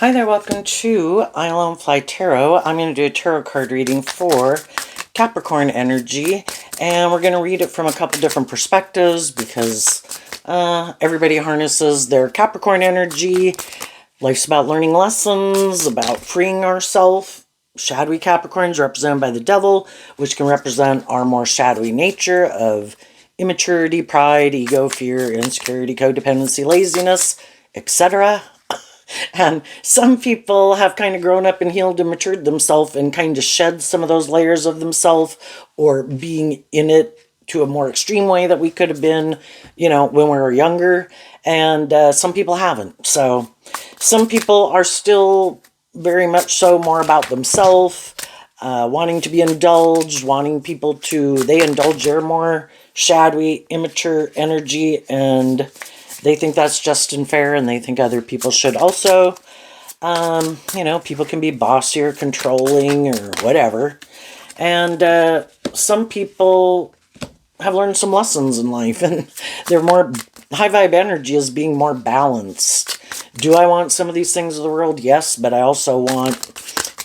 Hi there, welcome to I Alone Fly Tarot. I'm going to do a tarot card reading for Capricorn energy, and we're going to read it from a couple different perspectives because everybody harnesses their Capricorn energy. Life's about learning lessons, about freeing ourselves. Shadowy Capricorns represented by the devil, which can represent our more shadowy nature of immaturity, pride, ego, fear, insecurity, codependency, laziness, etc. And some people have kind of grown up and healed and matured themselves and kind of shed some of those layers of themselves, or being in it to a more extreme way that we could have been, when we were younger. And some people haven't. So some people are still very much so more about themselves, wanting to be indulged, wanting people to, they indulge their more shadowy, immature energy, and they think that's just and fair, and they think other people should also. People can be bossy or controlling or whatever. And some people have learned some lessons in life, and they're more high vibe energy is being more balanced. Do I want some of these things of the world? Yes, but I also want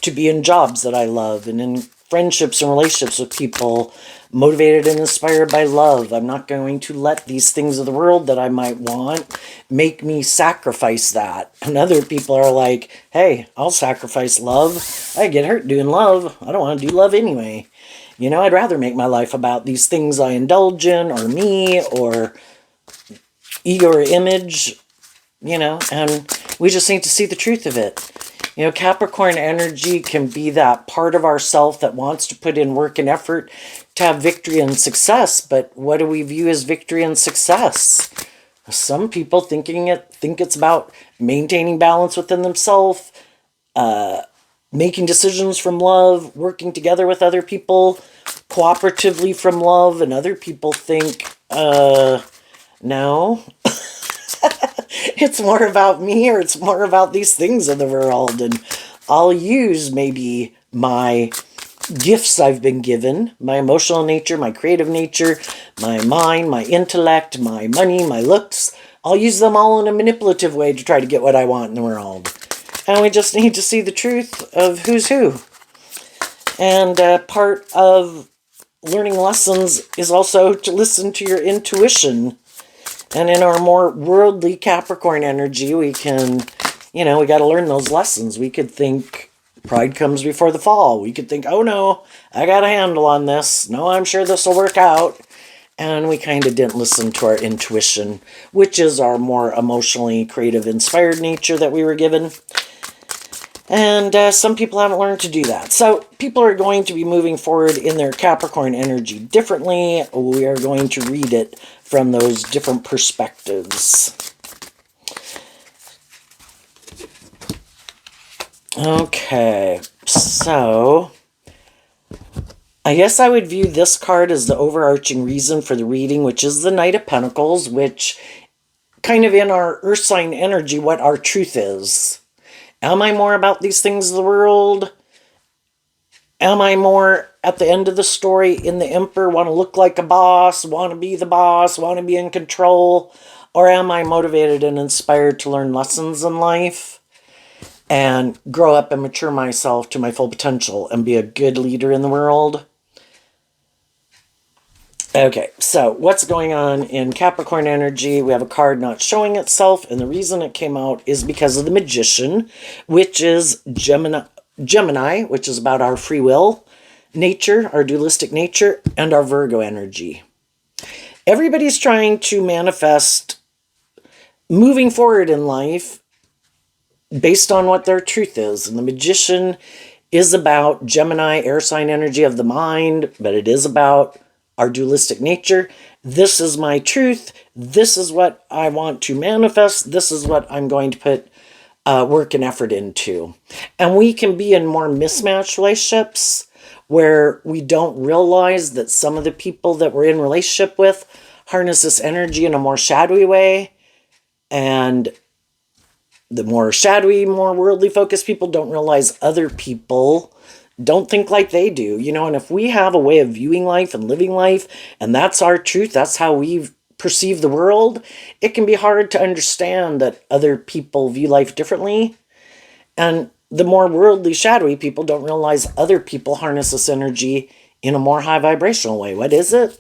to be in jobs that I love and in friendships and relationships with people motivated and inspired by love. I'm not going to let these things of the world that I might want make me sacrifice that. And other people are like, hey, I'll sacrifice love. I get hurt doing love. I don't want to do love anyway. I'd rather make my life about these things I indulge in, or me, or ego or image, and we just need to see the truth of it. Capricorn energy can be that part of ourself that wants to put in work and effort to have victory and success. But what do we view as victory and success? Some people think it's about maintaining balance within themselves, making decisions from love, working together with other people, cooperatively from love. And other people think, no. It's more about me, or it's more about these things of the world, and I'll use maybe my gifts I've been given, my emotional nature, my creative nature, my mind, my intellect, my money, my looks. I'll use them all in a manipulative way to try to get what I want in the world. And we just need to see the truth of who's who. And part of learning lessons is also to listen to your intuition. And in our more worldly Capricorn energy, we can, we got to learn those lessons. We could think pride comes before the fall. We could think, oh no, I got a handle on this. No, I'm sure this will work out. And we kind of didn't listen to our intuition, which is our more emotionally creative, inspired nature that we were given. And some people haven't learned to do that. So people are going to be moving forward in their Capricorn energy differently. We are going to read it from those different perspectives. Okay, so I guess I would view this card as the overarching reason for the reading, which is the Knight of Pentacles, which kind of in our earth sign energy, what our truth is. Am I more about these things of the world? Am I more at the end of the story in the Emperor, want to look like a boss, want to be the boss, want to be in control? Or am I motivated and inspired to learn lessons in life and grow up and mature myself to my full potential and be a good leader in the world? Okay, so what's going on in Capricorn energy? We have a card not showing itself, and the reason it came out is because of the Magician, which is Gemini, which is about our free will nature, our dualistic nature, and our Virgo energy. Everybody's trying to manifest moving forward in life based on what their truth is. And the Magician is about Gemini, air sign energy of the mind, but it is about our dualistic nature. This is my truth. This is what I want to manifest. This is what I'm going to put work and effort into. And we can be in more mismatched relationships where we don't realize that some of the people that we're in relationship with harness this energy in a more shadowy way. And the more shadowy, more worldly focused people don't realize other people don't think like they do, and if we have a way of viewing life and living life, and that's our truth, that's how we perceive the world, it can be hard to understand that other people view life differently. And the more worldly, shadowy people don't realize other people harness this energy in a more high vibrational way. What is it?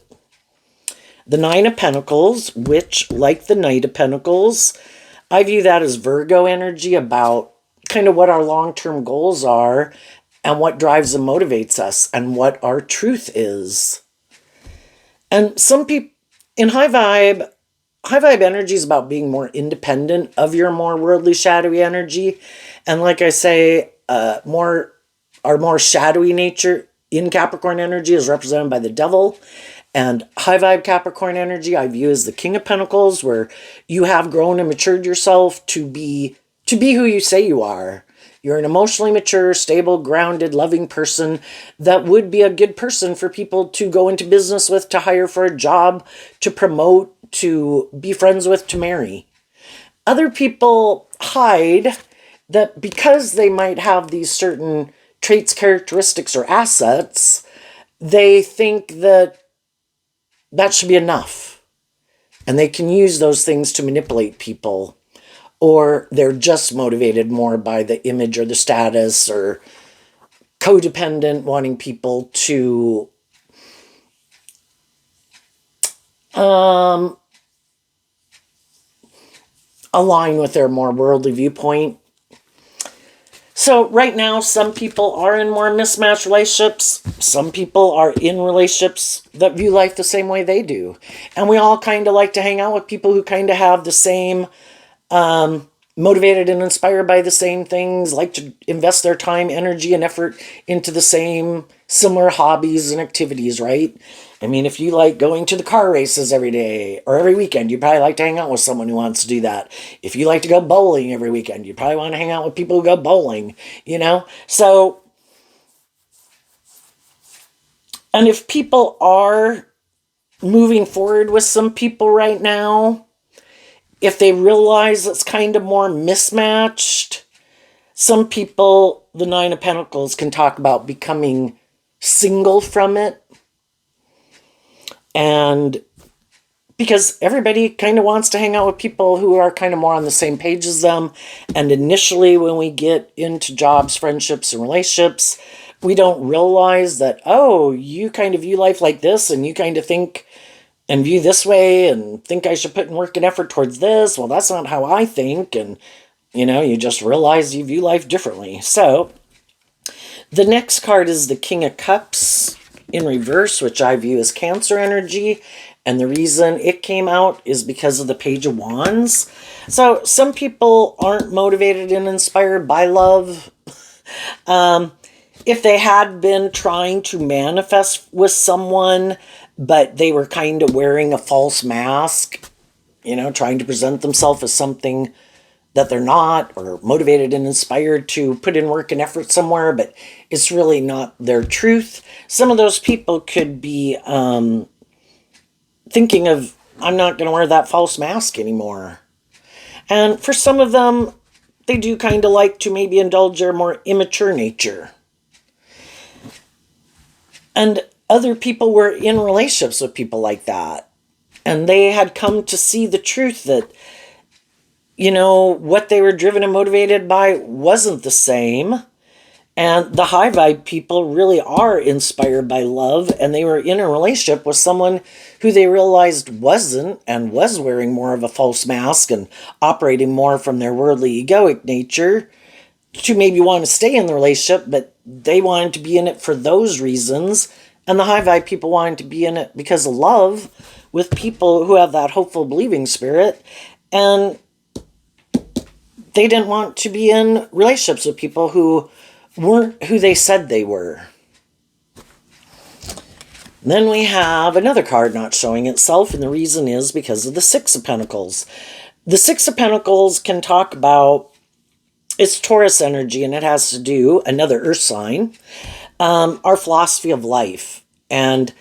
The Nine of Pentacles, which, like the Knight of Pentacles, I view that as Virgo energy, about kind of what our long-term goals are and what drives and motivates us and what our truth is. And some people in high vibe energy is about being more independent of your more worldly, shadowy energy. And like I say, our more shadowy nature in Capricorn energy is represented by the devil. And high vibe Capricorn energy I view as the King of Pentacles, where you have grown and matured yourself to be who you say you are. You're an emotionally mature, stable, grounded, loving person that would be a good person for people to go into business with, to hire for a job, to promote, to be friends with, to marry. Other people hide that because they might have these certain traits, characteristics, or assets, they think that should be enough. And they can use those things to manipulate people. Or they're just motivated more by the image or the status, or codependent, wanting people to align with their more worldly viewpoint. So right now, some people are in more mismatched relationships. Some people are in relationships that view life the same way they do. And we all kind of like to hang out with people who kind of have the same, motivated and inspired by the same things, like to invest their time, energy, and effort into the same similar hobbies and activities, right? I mean, if you like going to the car races every day or every weekend, you probably like to hang out with someone who wants to do that. If you like to go bowling every weekend, you probably want to hang out with people who go bowling, you know? So, and if people are moving forward with some people right now, if they realize it's kind of more mismatched, some people, the Nine of Pentacles, can talk about becoming single from it. And because everybody kind of wants to hang out with people who are kind of more on the same page as them. And initially, when we get into jobs, friendships, and relationships, we don't realize that, oh, you kind of view life like this, and you kind of think and view this way, and think I should put in work and effort towards this. Well, that's not how I think. And, you know, you just realize you view life differently. So, the next card is the King of Cups in reverse, which I view as Cancer energy. And the reason it came out is because of the Page of Wands. So some people aren't motivated and inspired by love. If they had been trying to manifest with someone, but they were kind of wearing a false mask, you know, trying to present themselves as something that they're not, or motivated and inspired to put in work and effort somewhere, but it's really not their truth. Some of those people could be thinking of, I'm not going to wear that false mask anymore. And for some of them, they do kind of like to maybe indulge their more immature nature. And other people were in relationships with people like that. And they had come to see the truth that, you know, what they were driven and motivated by wasn't the same. And the high vibe people really are inspired by love, and they were in a relationship with someone who they realized wasn't, and was wearing more of a false mask and operating more from their worldly egoic nature, to maybe want to stay in the relationship, but they wanted to be in it for those reasons. And the high vibe people wanted to be in it because of love, with people who have that hopeful, believing spirit. And they didn't want to be in relationships with people who weren't who they said they were. Then we have another card not showing itself, and the reason is because of the Six of Pentacles. The Six of Pentacles can talk about, it's Taurus energy, and it has to do, another earth sign, our philosophy of life, and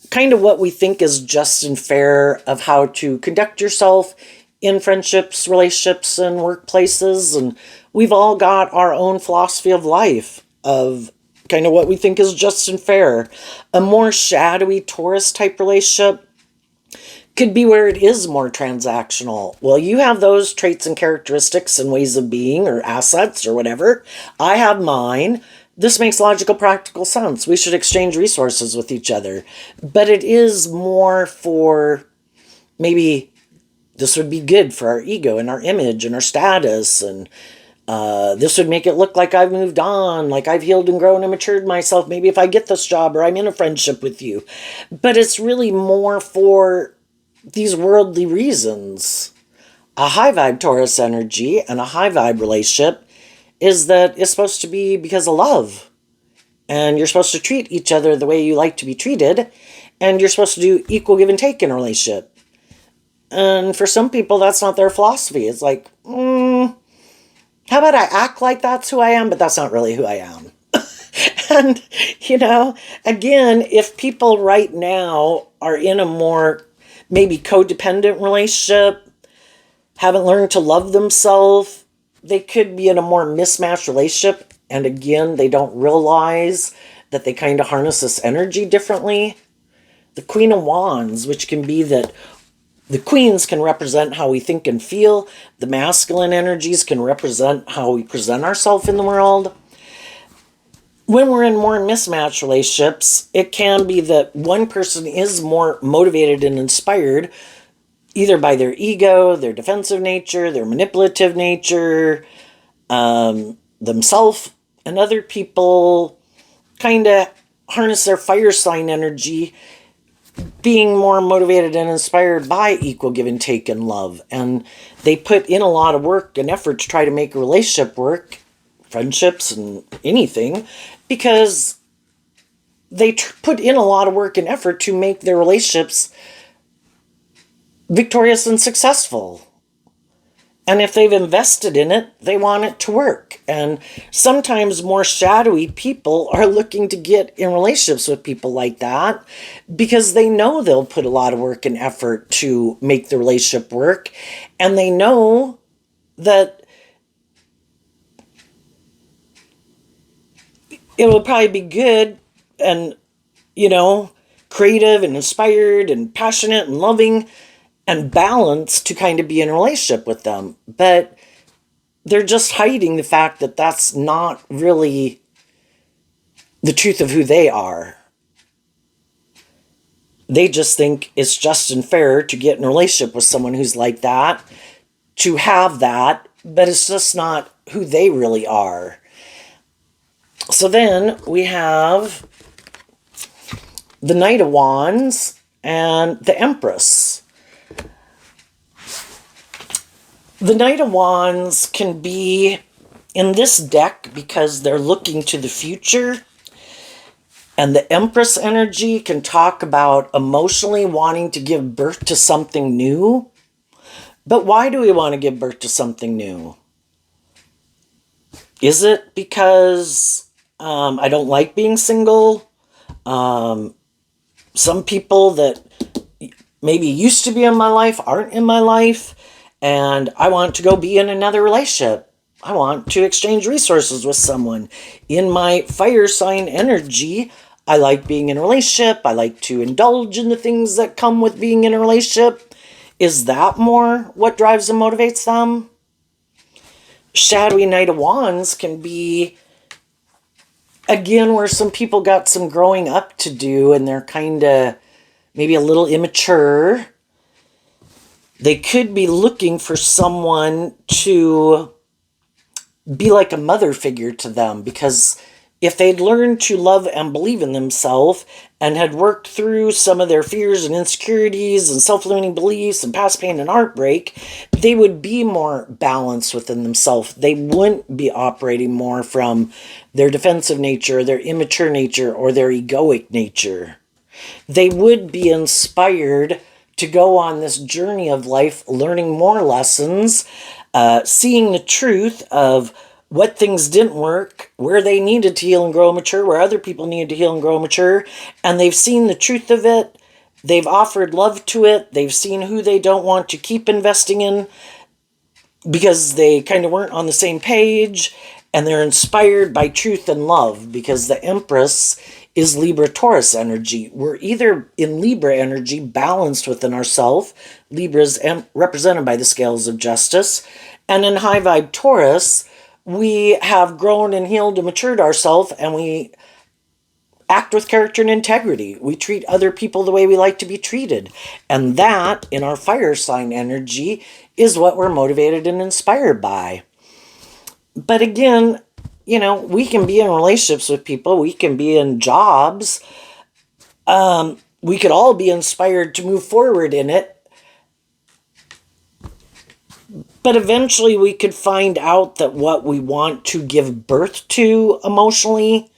kind of what we think is just and fair of how to conduct yourself in friendships, relationships, and workplaces. And we've all got our own philosophy of life, of kind of what we think is just and fair. A more shadowy Taurus type relationship could be where it is more transactional. Well, you have those traits and characteristics and ways of being or assets or whatever. I have mine. This makes logical, practical sense. We should exchange resources with each other. But it is more for maybe this would be good for our ego and our image and our status. And this would make it look like I've moved on, like I've healed and grown and matured myself. Maybe if I get this job or I'm in a friendship with you. But it's really more for these worldly reasons. A high vibe Taurus energy and a high vibe relationship is that it's supposed to be because of love. And you're supposed to treat each other the way you like to be treated. And you're supposed to do equal give and take in a relationship. And for some people, that's not their philosophy. It's like, how about I act like that's who I am, but that's not really who I am. And, again, if people right now are in a more maybe codependent relationship, haven't learned to love themselves, they could be in a more mismatched relationship. And again, they don't realize that they kind of harness this energy differently. The Queen of Wands, which can be that the queens can represent how we think and feel. The masculine energies can represent how we present ourselves in the world. When we're in more mismatched relationships, it can be that one person is more motivated and inspired either by their ego, their defensive nature, their manipulative nature, themselves, and other people kind of harness their fire sign energy, being more motivated and inspired by equal give and take and love. And they put in a lot of work and effort to try to make a relationship work, friendships and anything, because they put in a lot of work and effort to make their relationships victorious and successful. And if they've invested in it, they want it to work. And sometimes more shadowy people are looking to get in relationships with people like that because they know they'll put a lot of work and effort to make the relationship work. And they know that it will probably be good and, creative and inspired and passionate and loving and balanced to kind of be in a relationship with them. But they're just hiding the fact that that's not really the truth of who they are. They just think it's just and fair to get in a relationship with someone who's like that, to have that, but it's just not who they really are. So then we have the Knight of Wands and the Empress. The Knight of Wands can be in this deck because they're looking to the future. And the Empress energy can talk about emotionally wanting to give birth to something new. But why do we want to give birth to something new? Is it because I don't like being single? Some people that maybe used to be in my life aren't in my life. And I want to go be in another relationship. I want to exchange resources with someone. In my fire sign energy, I like being in a relationship. I like to indulge in the things that come with being in a relationship. Is that more what drives and motivates them? Shadowy Knight of Wands can be, again, where some people got some growing up to do and they're kind of maybe a little immature. They could be looking for someone to be like a mother figure to them, because if they'd learned to love and believe in themselves and had worked through some of their fears and insecurities and self-limiting beliefs and past pain and heartbreak, they would be more balanced within themselves. They wouldn't be operating more from their defensive nature, their immature nature, or their egoic nature. They would be inspired to go on this journey of life, learning more lessons, seeing the truth of what things didn't work, where they needed to heal and grow and mature, where other people needed to heal and grow and mature, and they've seen the truth of it. They've offered love to it. They've seen who they don't want to keep investing in because they kind of weren't on the same page, and they're inspired by truth and love, because the Empress is Libra-Taurus energy. We're either in Libra energy, balanced within ourself. Libra is represented by the scales of justice. And in high vibe Taurus, we have grown and healed and matured ourselves, and we act with character and integrity. We treat other people the way we like to be treated. And that, in our fire sign energy, is what we're motivated and inspired by. But again, we can be in relationships with people. We can be in jobs. We could all be inspired to move forward in it. But eventually we could find out that what we want to give birth to emotionally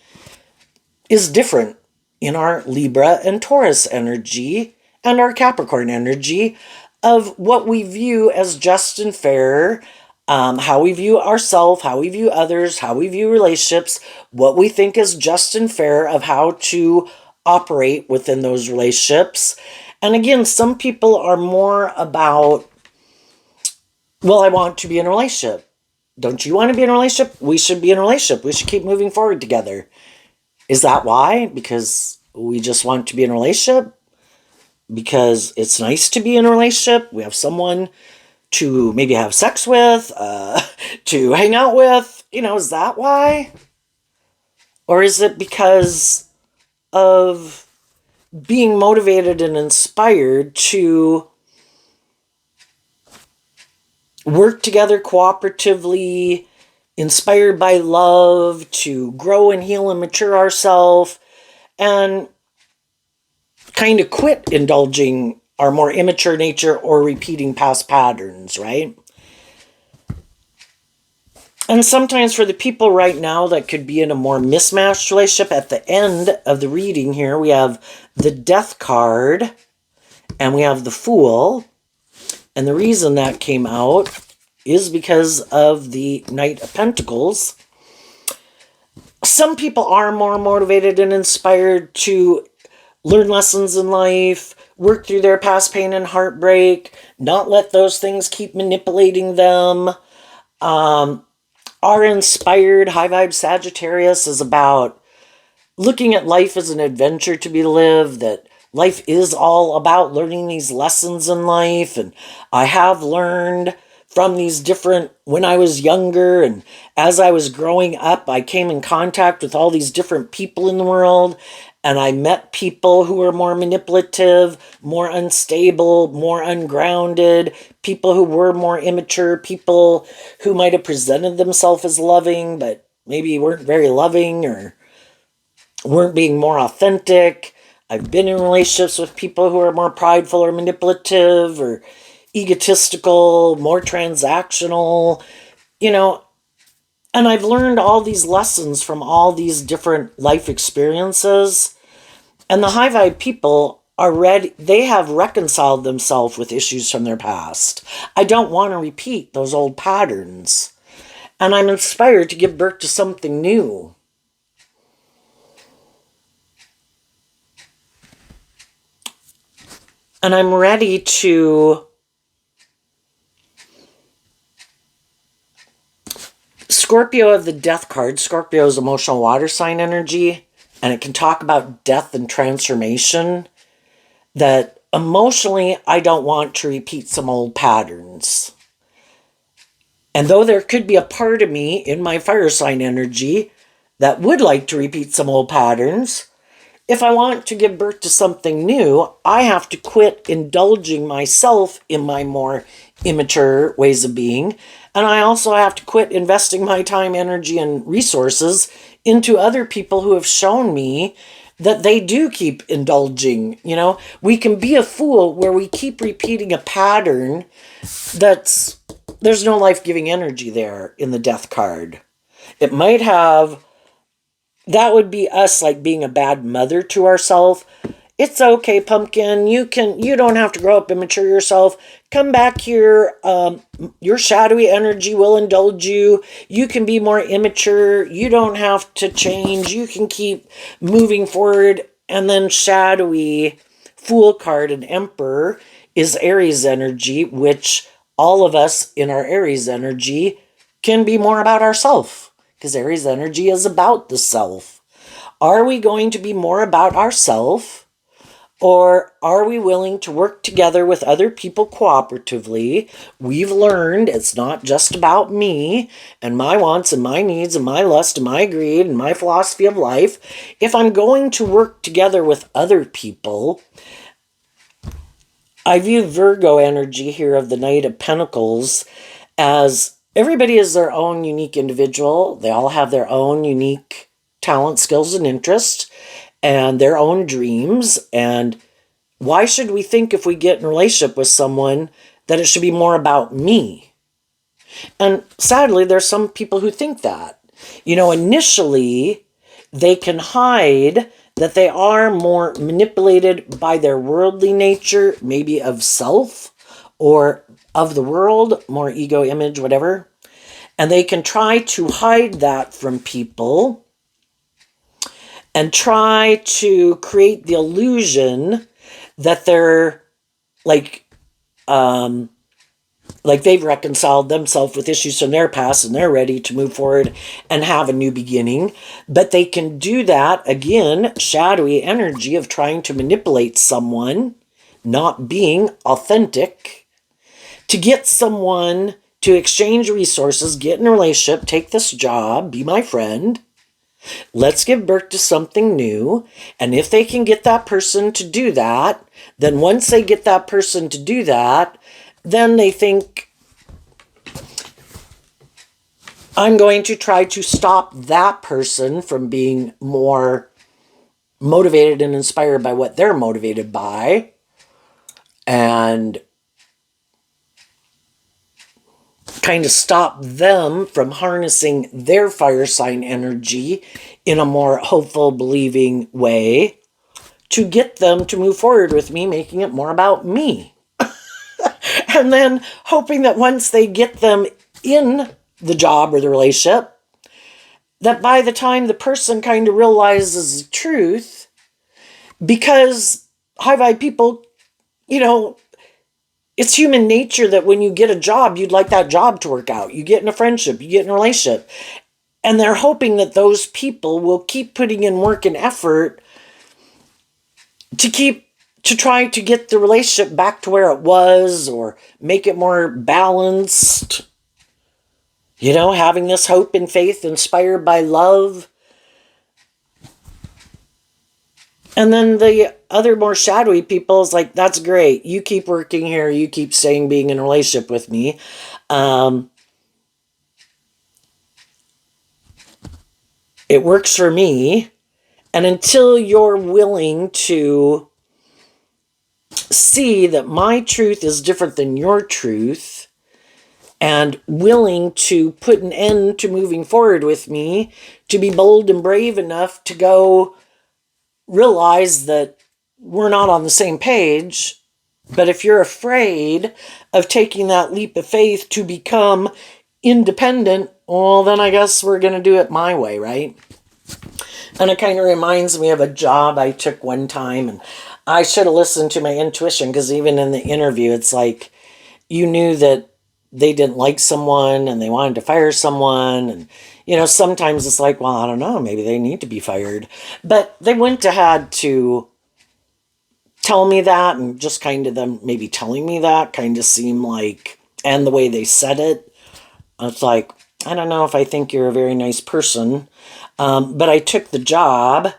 is different in our Libra and Taurus energy and our Capricorn energy of what we view as just and fair, how we view ourselves, how we view others, how we view relationships, what we think is just and fair of how to operate within those relationships. And again, some people are more about, well, I want to be in a relationship. Don't you want to be in a relationship? We should be in a relationship. We should keep moving forward together. Is that why? Because we just want to be in a relationship? Because it's nice to be in a relationship? We have someone to maybe have sex with, to hang out with? Is that why? Or is it because of being motivated and inspired to work together cooperatively, inspired by love, to grow and heal and mature ourselves, and kind of quit indulging our more immature nature or repeating past patterns, right? And sometimes for the people right now that could be in a more mismatched relationship, at the end of the reading here, we have the Death card and we have the Fool. And the reason that came out is because of the Knight of Pentacles. Some people are more motivated and inspired to learn lessons in life, work through their past pain and heartbreak, not let those things keep manipulating them. Our inspired high vibe Sagittarius is about looking at life as an adventure to be lived, that life is all about learning these lessons in life. And I have learned from these different, when I was younger and as I was growing up, I came in contact with all these different people in the world. And I met people who were more manipulative, more unstable, more ungrounded, people who were more immature, people who might have presented themselves as loving, but maybe weren't very loving or weren't being more authentic. I've been in relationships with people who are more prideful or manipulative or egotistical, more transactional, and I've learned all these lessons from all these different life experiences. And the high vibe people are ready. They have reconciled themselves with issues from their past. I don't want to repeat those old patterns. And I'm inspired to give birth to something new. And I'm ready to Scorpio of the Death card. Scorpio is emotional water sign energy, and it can talk about death and transformation. That emotionally, I don't want to repeat some old patterns. And though there could be a part of me in my fire sign energy that would like to repeat some old patterns, if I want to give birth to something new, I have to quit indulging myself in my more immature ways of being. And I also have to quit investing my time, energy, and resources into other people who have shown me that they do keep indulging. We can be a fool where we keep repeating a pattern there's no life-giving energy there in the Death card. It might have, that would be us like being a bad mother to ourselves. It's okay, pumpkin. You don't have to grow up and mature yourself. Come back here. Your shadowy energy will indulge you. You can be more immature. You don't have to change. You can keep moving forward. And then shadowy Fool card and Emperor is Aries energy, which all of us in our Aries energy can be more about ourselves. Because Aries energy is about the self. Are we going to be more about ourselves? Or are we willing to work together with other people cooperatively? We've learned it's not just about me and my wants and my needs and my lust and my greed and my philosophy of life. If I'm going to work together with other people, I view Virgo energy here of the Knight of Pentacles as everybody is their own unique individual. They all have their own unique talent, skills, and interests, and their own dreams. And why should we think if we get in a relationship with someone that it should be more about me? And sadly, there's some people who think that. Initially, they can hide that they are more manipulated by their worldly nature, maybe of self or of the world, more ego, image, whatever. And they can try to hide that from people and try to create the illusion that they're like they've reconciled themselves with issues from their past and they're ready to move forward and have a new beginning. But they can do that, again, shadowy energy of trying to manipulate someone, not being authentic, to get someone to exchange resources, get in a relationship, take this job, be my friend. Let's give birth to something new. And if they can get that person to do that, then once they get that person to do that, then they think, I'm going to try to stop that person from being more motivated and inspired by what they're motivated by. And kind of stop them from harnessing their fire sign energy in a more hopeful, believing way to get them to move forward with me, making it more about me. And then hoping that once they get them in the job or the relationship, that by the time the person kind of realizes the truth, because high vibe people, it's human nature that when you get a job, you'd like that job to work out. You get in a friendship, you get in a relationship. And they're hoping that those people will keep putting in work and effort to try to get the relationship back to where it was or make it more balanced. Having this hope and faith inspired by love. And then the other more shadowy people is like, that's great. You keep working here. You keep saying being in a relationship with me. It works for me. And until you're willing to see that my truth is different than your truth and willing to put an end to moving forward with me, to be bold and brave enough to go realize that we're not on the same page. But if you're afraid of taking that leap of faith to become independent, well, then I guess we're going to do it my way, right? And it kind of reminds me of a job I took one time, and I should have listened to my intuition, because even in the interview, it's like you knew that they didn't like someone and they wanted to fire someone. And, sometimes it's like, well, I don't know, maybe they need to be fired. But they wouldn't have had to tell me that, and just kind of them maybe telling me that kind of seemed like, and the way they said it, it's like, I don't know if I think you're a very nice person. But I took the job,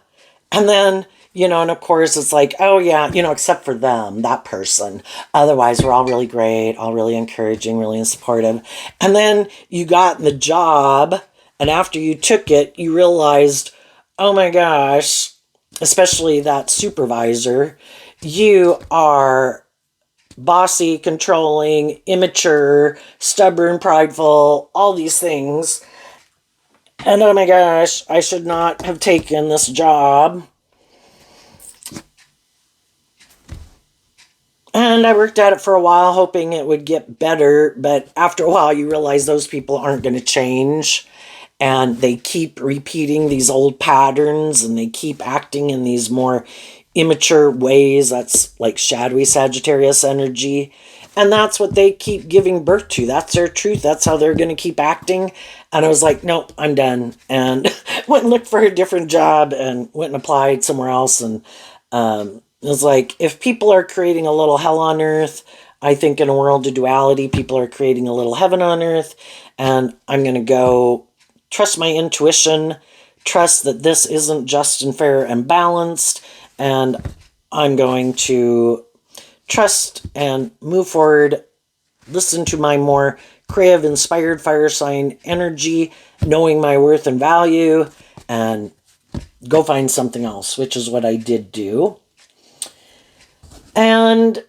and then, and of course it's like, oh yeah, except for them, that person. Otherwise, we're all really great, all really encouraging, really supportive. And then you got the job, and after you took it, you realized, oh my gosh, especially that supervisor, you are bossy, controlling, immature, stubborn, prideful, all these things. And oh my gosh, I should not have taken this job. And I worked at it for a while, hoping it would get better. But after a while, you realize those people aren't going to change. And they keep repeating these old patterns, and they keep acting in these more immature ways. That's like shadowy Sagittarius energy. And that's what they keep giving birth to. That's their truth. That's how they're going to keep acting. And I was like, nope, I'm done. And went and looked for a different job and went and applied somewhere else. And it was like, if people are creating a little hell on earth, I think in a world of duality, people are creating a little heaven on earth. And I'm going to go trust my intuition, trust that this isn't just and fair and balanced. And I'm going to trust and move forward, listen to my more creative, inspired fire sign energy, knowing my worth and value, and go find something else, which is what I did do. And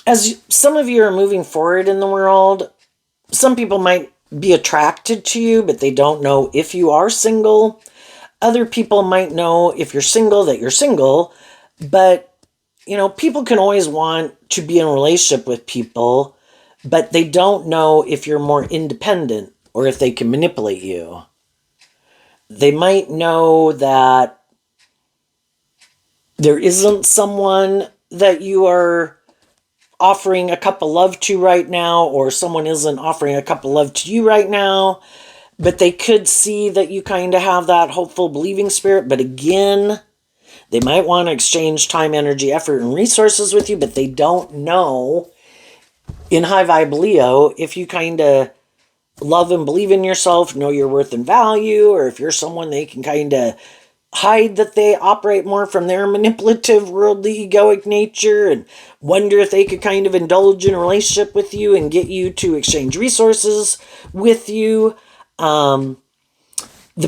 as some of you are moving forward in the world, some people might be attracted to you, but they don't know if you are single. Other people might know if you're single, that you're single, but people can always want to be in a relationship with people, but they don't know if you're more independent or if they can manipulate you. They might know that there isn't someone that you are offering a cup of love to right now, or someone isn't offering a cup of love to you right now, but they could see that you kind of have that hopeful, believing spirit. But again, they might want to exchange time, energy, effort, and resources with you, but they don't know in high vibe Leo if you kind of love and believe in yourself, know your worth and value, or if you're someone they can kind of hide that they operate more from their manipulative, worldly, egoic nature, and wonder if they could kind of indulge in a relationship with you and get you to exchange resources with you. The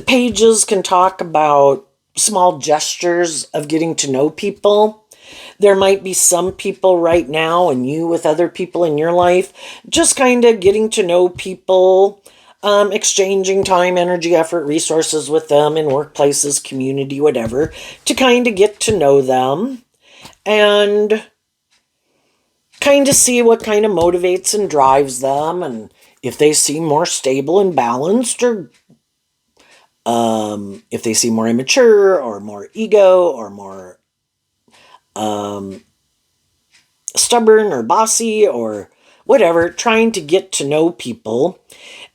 pages can talk about small gestures of getting to know people. There might be some people right now, and you with other people in your life, just kind of getting to know people, exchanging time, energy, effort, resources with them in workplaces, community, whatever, to kind of get to know them and kind of see what kind of motivates and drives them, and if they seem more stable and balanced, or if they seem more immature or more ego or more stubborn or bossy or whatever, trying to get to know people.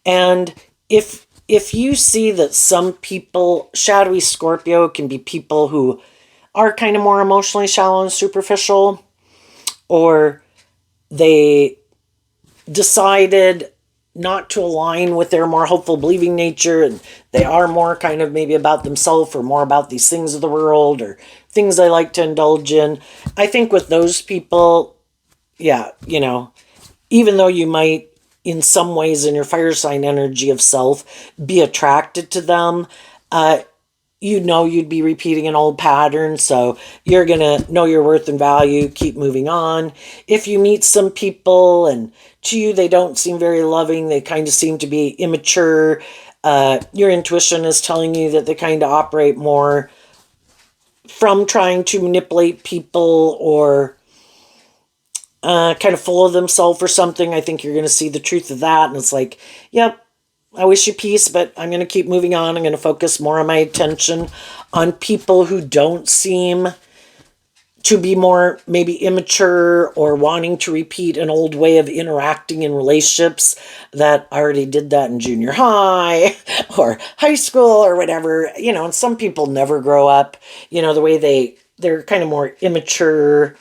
And if you see that some people, shadowy Scorpio can be people who are kind of more emotionally shallow and superficial, or they decided not to align with their more hopeful, believing nature, and they are more kind of maybe about themselves or more about these things of the world or things they like to indulge in. I think with those people, yeah, even though you might, in some ways, in your fire sign energy of self, be attracted to them, you'd be repeating an old pattern, so you're going to know your worth and value, keep moving on. If you meet some people and to you they don't seem very loving, they kind of seem to be immature, your intuition is telling you that they kind of operate more from trying to manipulate people or kind of full of themselves or something. I think you're going to see the truth of that, and it's like, yep, I wish you peace, but I'm going to keep moving on. I'm going to focus more of my attention on people who don't seem to be more maybe immature or wanting to repeat an old way of interacting in relationships that I already did that in junior high or high school or whatever. And some people never grow up, the way they're kind of more immature,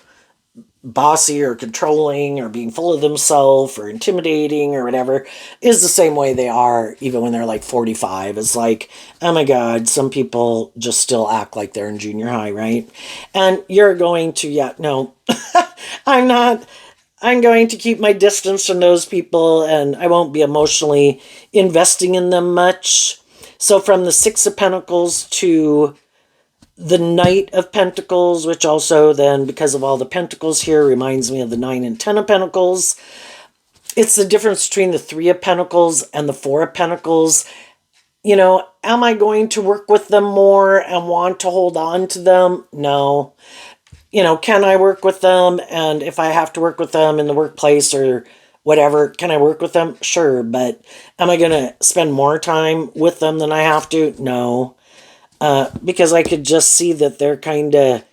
bossy or controlling or being full of themselves or intimidating or whatever is the same way they are even when they're like 45. It's like, oh my God, some people just still act like they're in junior high, right? And you're going to, yeah, no, I'm not. I'm going to keep my distance from those people, and I won't be emotionally investing in them much. So from the Six of Pentacles to the Knight of Pentacles, which also then, because of all the pentacles here, reminds me of the 9 and 10 of Pentacles. It's the difference between the 3 of Pentacles and the 4 of Pentacles. Am I going to work with them more and want to hold on to them? No. Can I work with them? And if I have to work with them in the workplace or whatever, can I work with them? Sure. But am I going to spend more time with them than I have to? No. Because I could just see that they're kind of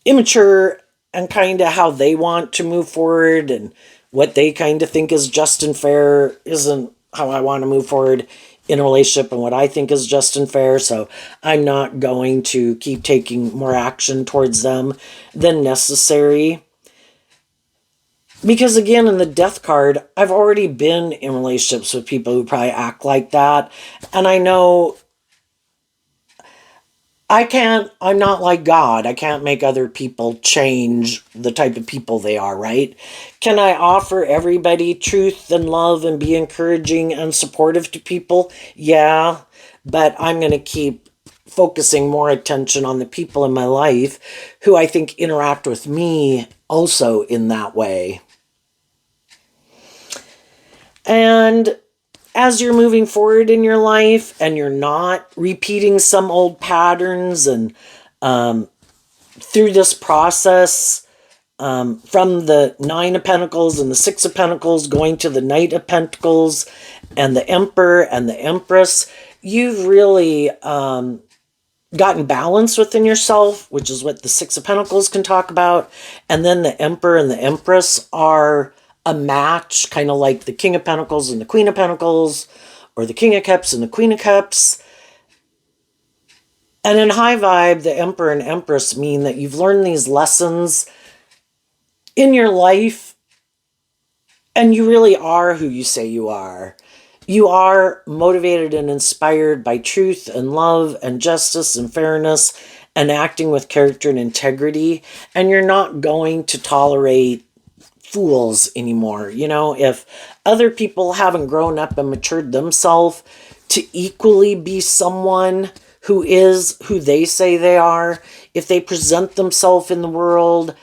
immature and kind of how they want to move forward, and what they kind of think is just and fair isn't how I want to move forward in a relationship, and what I think is just and fair. So I'm not going to keep taking more action towards them than necessary. Because again, in the death card, I've already been in relationships with people who probably act like that. And I know I'm not like God. I can't make other people change the type of people they are, right? Can I offer everybody truth and love and be encouraging and supportive to people? Yeah, but I'm going to keep focusing more attention on the people in my life who I think interact with me also in that way. And as you're moving forward in your life and you're not repeating some old patterns, and through this process, from the Nine of Pentacles and the Six of Pentacles going to the Knight of Pentacles and the Emperor and the Empress, you've really gotten balance within yourself, which is what the Six of Pentacles can talk about. And then the Emperor and the Empress are a match, kind of like the King of Pentacles and the Queen of Pentacles, or the King of Cups and the Queen of Cups. And in high vibe, the Emperor and Empress mean that you've learned these lessons in your life, and you really are who you say you are. You are motivated and inspired by truth and love and justice and fairness and acting with character and integrity. And you're not going to tolerate fools anymore. You know, if other people haven't grown up and matured themselves to equally be someone who is who they say they are, if they present themselves in the world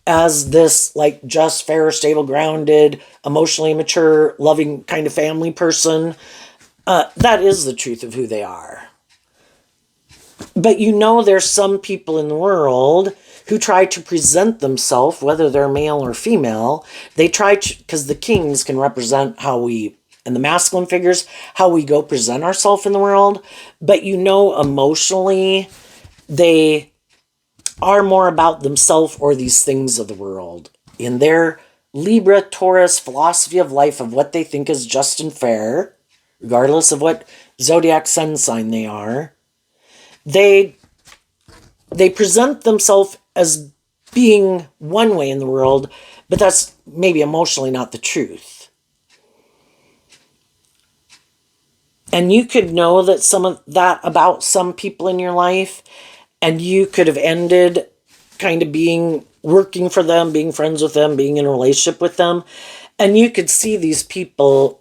as this like just, fair, stable, grounded, emotionally mature, loving kind of family person, that is the truth of who they are. But you know, there's some people in the world who try to present themselves, whether they're male or female, they try to, because the kings can represent how we, and the masculine figures, how we go present ourselves in the world. But you know, emotionally, they are more about themselves or these things of the world. In their Libra, Taurus philosophy of life of what they think is just and fair, regardless of what zodiac sun sign they are, they present themselves as being one way in the world, but that's maybe emotionally not the truth. And you could know that some of that about some people in your life, and you could have ended kind of working for them, being friends with them, being in a relationship with them. And you could see these people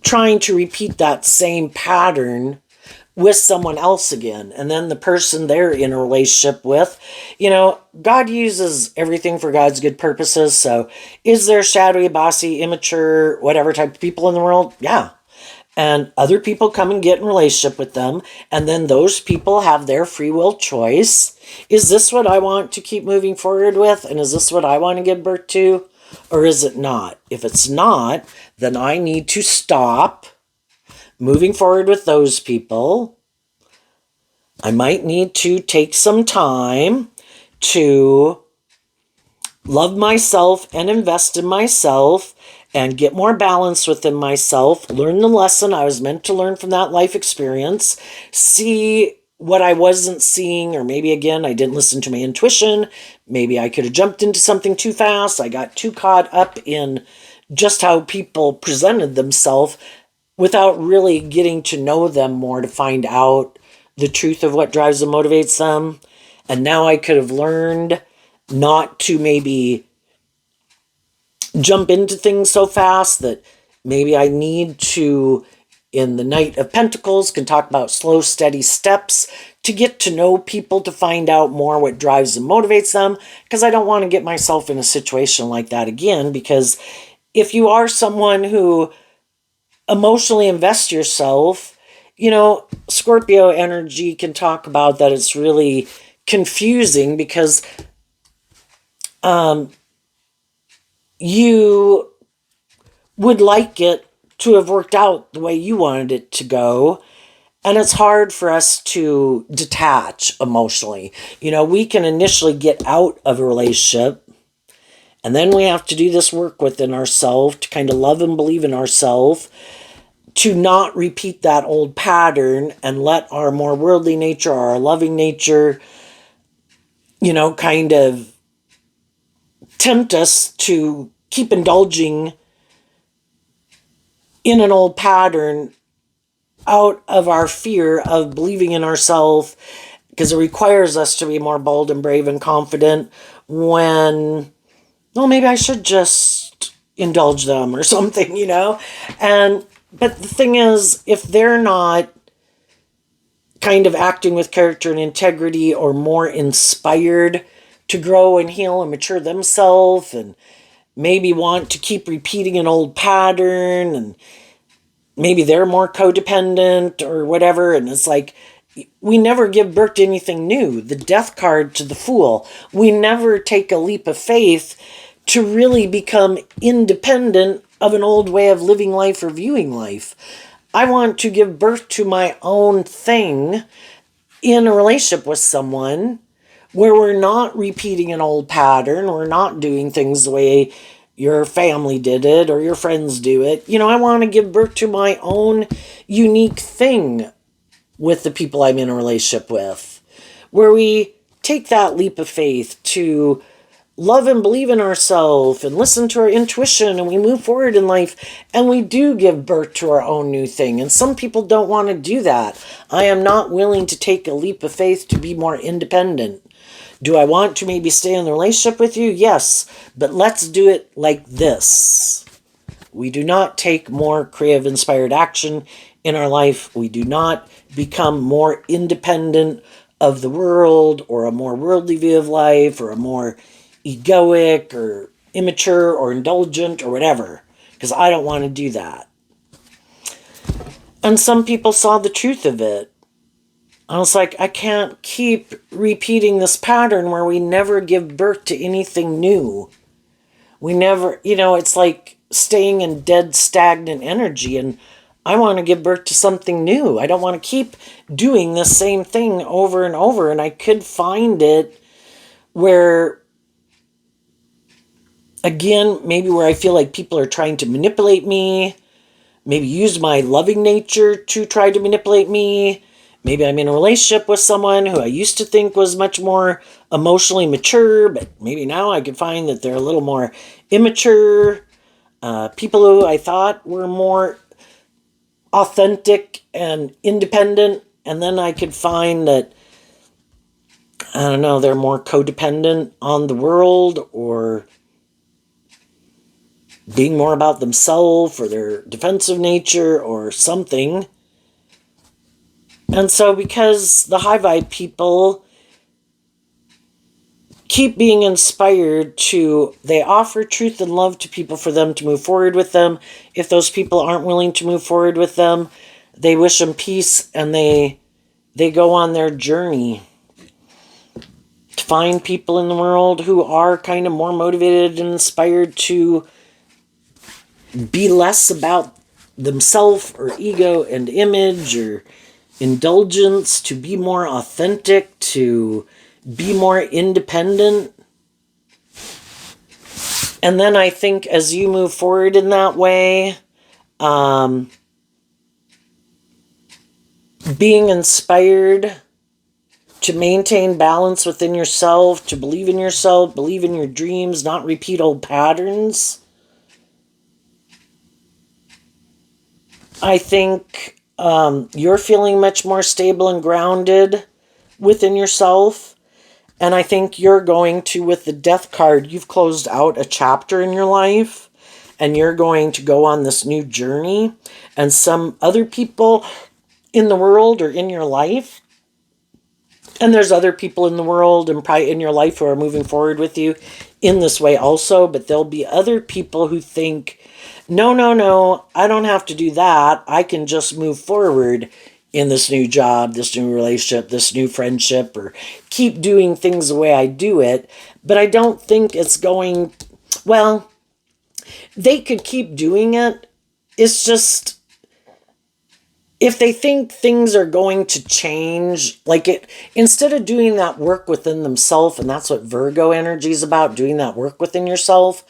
trying to repeat that same pattern with someone else again. And then the person they're in a relationship with, you know, God uses everything for God's good purposes. So is there shadowy, bossy, immature, whatever type of people in the world? Yeah. And other people come and get in relationship with them. And then those people have their free will choice. Is this what I want to keep moving forward with? And is this what I want to give birth to? Or is it not? If it's not, then I need to stop moving forward with those people. I might need to take some time to love myself and invest in myself and get more balance within myself, learn the lesson I was meant to learn from that life experience, see what I wasn't seeing, or maybe again, I didn't listen to my intuition. Maybe I could have jumped into something too fast. I got too caught up in just how people presented themselves without really getting to know them more to find out the truth of what drives and motivates them. And now I could have learned not to maybe jump into things so fast, that maybe I need to, in the Knight of Pentacles, can talk about slow, steady steps to get to know people, to find out more what drives and motivates them, because I don't want to get myself in a situation like that again. Because if you are someone who emotionally invests yourself, you know, Scorpio energy can talk about that it's really confusing, because you would like it to have worked out the way you wanted it to go. And it's hard for us to detach emotionally. You know, we can initially get out of a relationship, and then we have to do this work within ourselves to kind of love and believe in ourselves, to not repeat that old pattern and let our more worldly nature, our loving nature, you know, kind of tempt us to keep indulging in an old pattern out of our fear of believing in ourselves, because it requires us to be more bold and brave and confident when, well, maybe I should just indulge them or something, you know? But the thing is, if they're not kind of acting with character and integrity, or more inspired to grow and heal and mature themselves, and maybe want to keep repeating an old pattern, and maybe they're more codependent or whatever, and it's like, we never give birth to anything new. The death card to the fool. We never take a leap of faith to really become independent of an old way of living life or viewing life. I want to give birth to my own thing in a relationship with someone where we're not repeating an old pattern, we're not doing things the way your family did it or your friends do it. You know, I want to give birth to my own unique thing with the people I'm in a relationship with, where we take that leap of faith to love and believe in ourselves and listen to our intuition, and we move forward in life and we do give birth to our own new thing. And some people don't want to do that. I am not willing to take a leap of faith to be more independent. Do I want to maybe stay in the relationship with you? Yes, but let's do it like this. We do not take more creative inspired action in our life. We do not become more independent of the world, or a more worldly view of life, or a more egoic or immature or indulgent or whatever, because I don't want to do that. And some people saw the truth of it. I was like, I can't keep repeating this pattern where we never give birth to anything new. We never, you know, it's like staying in dead, stagnant energy, and I want to give birth to something new. I don't want to keep doing the same thing over and over. And I could find it where, again, maybe where I feel like people are trying to manipulate me, maybe use my loving nature to try to manipulate me. Maybe I'm in a relationship with someone who I used to think was much more emotionally mature, but maybe now I can find that they're a little more immature. People who I thought were more authentic and independent, and then I could find that, I don't know, they're more codependent on the world, or being more about themselves, or their defensive nature, or something. And so because the high vibe people keep being inspired to, they offer truth and love to people for them to move forward with them. If those people aren't willing to move forward with them, they wish them peace, and they go on their journey to find people in the world who are kind of more motivated and inspired to be less about themselves or ego and image or indulgence, to be more authentic, to be more independent. And then I think as you move forward in that way, being inspired to maintain balance within yourself, to believe in yourself, believe in your dreams, not repeat old patterns. I think you're feeling much more stable and grounded within yourself. And I think you're going to, with the death card, you've closed out a chapter in your life, and you're going to go on this new journey. And some other people in the world or in your life, and there's other people in the world and probably in your life who are moving forward with you in this way also, but there'll be other people who think, no, I don't have to do that. I can just move forward in this new job, this new relationship, this new friendship, or keep doing things the way I do it. But I don't think it's going, well, they could keep doing it. It's just, if they think things are going to change, like it, instead of doing that work within themselves, and that's what Virgo energy is about, doing that work within yourself,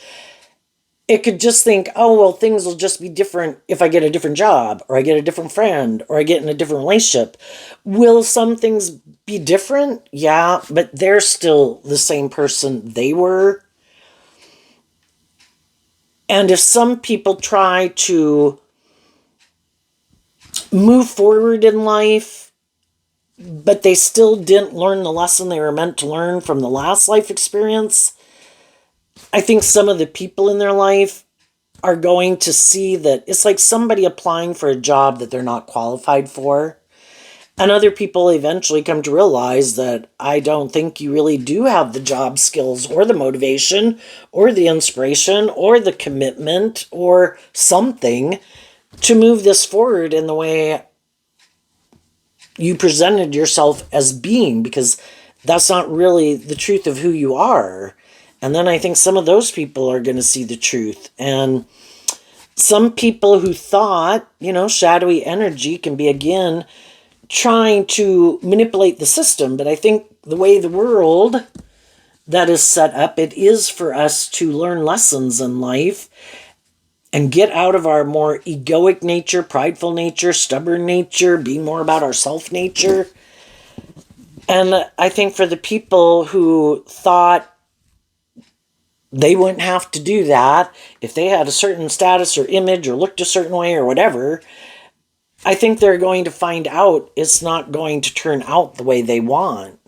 it could just think, oh, well, things will just be different if I get a different job, or I get a different friend, or I get in a different relationship. Will some things be different? Yeah, but they're still the same person they were. And if some people try to move forward in life, but they still didn't learn the lesson they were meant to learn from the last life experience, I think some of the people in their life are going to see that it's like somebody applying for a job that they're not qualified for. And other people eventually come to realize that I don't think you really do have the job skills or the motivation or the inspiration or the commitment or something to move this forward in the way you presented yourself as being, because that's not really the truth of who you are. And then I think some of those people are going to see the truth. And some people who thought, shadowy energy can be, again, trying to manipulate the system. But I think the way the world that is set up, it is for us to learn lessons in life and get out of our more egoic nature, prideful nature, stubborn nature, be more about our self nature. And I think for the people who thought they wouldn't have to do that if they had a certain status or image or looked a certain way or whatever, I think they're going to find out it's not going to turn out the way they want.